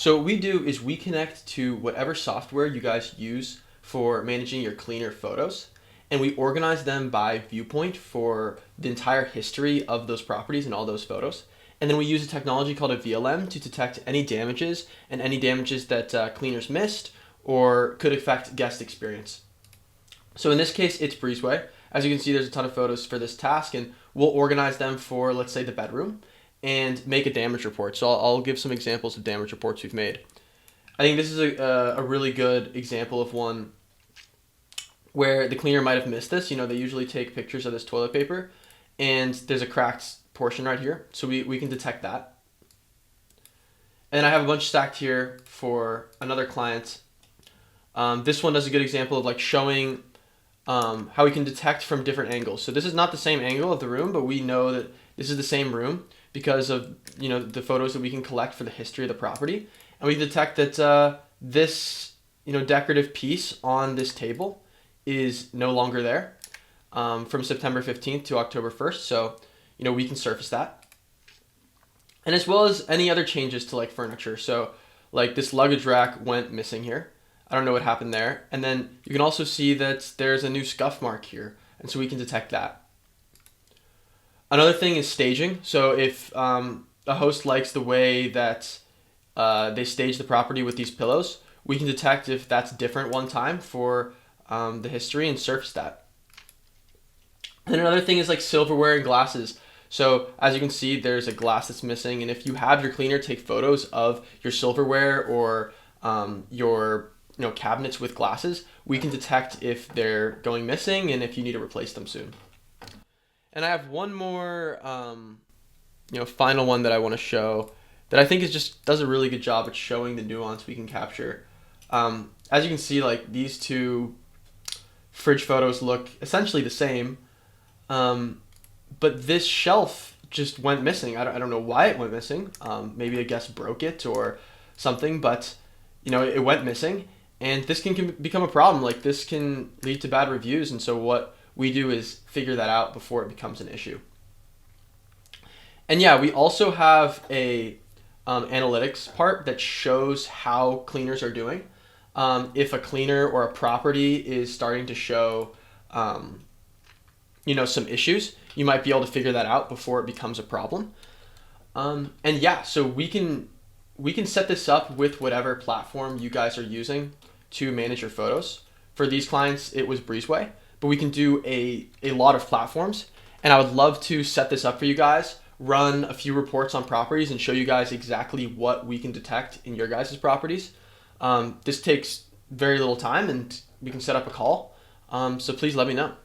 So what we do is we connect to whatever software you guys use for managing your cleaner photos, and we organize them by viewpoint for the entire history of those properties and all those photos. And then we use a technology called a VLM to detect any damages and any damages that cleaners missed or could affect guest experience. So in this case, it's Breezeway. As you can see, there's a ton of photos for this task, and we'll organize them for, let's say, the bedroom and make a damage report. So I'll give some examples of damage reports we've made. I think this is a really good example of one where the cleaner might have missed this. You know, they usually take pictures of this toilet paper, and there's a cracked portion right here. So we can detect that. And I have a bunch stacked here for another client. This one does a good example of like showing how we can detect from different angles. So this is not the same angle of the room, but we know that this is the same room because of, you know, the photos that we can collect for the history of the property. And we detect that this, you know, decorative piece on this table is no longer there from September 15th to October 1st. So, you know, we can surface that. And as well as any other changes to like furniture. So like this luggage rack went missing here. I don't know what happened there. And then you can also see that there's a new scuff mark here. And so we can detect that. Another thing is staging. So if a host likes the way that they stage the property with these pillows, we can detect if that's different one time for the history and surface that. And another thing is like silverware and glasses. So as you can see, there's a glass that's missing. And if you have your cleaner take photos of your silverware or your cabinets with glasses, we can detect if they're going missing and if you need to replace them soon. And I have one more final one that I want to show that I think does a really good job at showing the nuance we can capture. As you can see, like these two fridge photos look essentially the same, but this shelf just went missing. I don't know why it went missing. Maybe a guest broke it or something, but it went missing. And this can become a problem. Like this can lead to bad reviews. And so what we do is figure that out before it becomes an issue. And yeah, we also have a analytics part that shows how cleaners are doing. If a cleaner or a property is starting to show, some issues, you might be able to figure that out before it becomes a problem. And yeah, so we can set this up with whatever platform you guys are using to manage your photos. For these clients, it was Breezeway, but we can do a lot of platforms. And I would love to set this up for you guys, run a few reports on properties and show you guys exactly what we can detect in your guys' properties. This takes very little time and we can set up a call. So please let me know.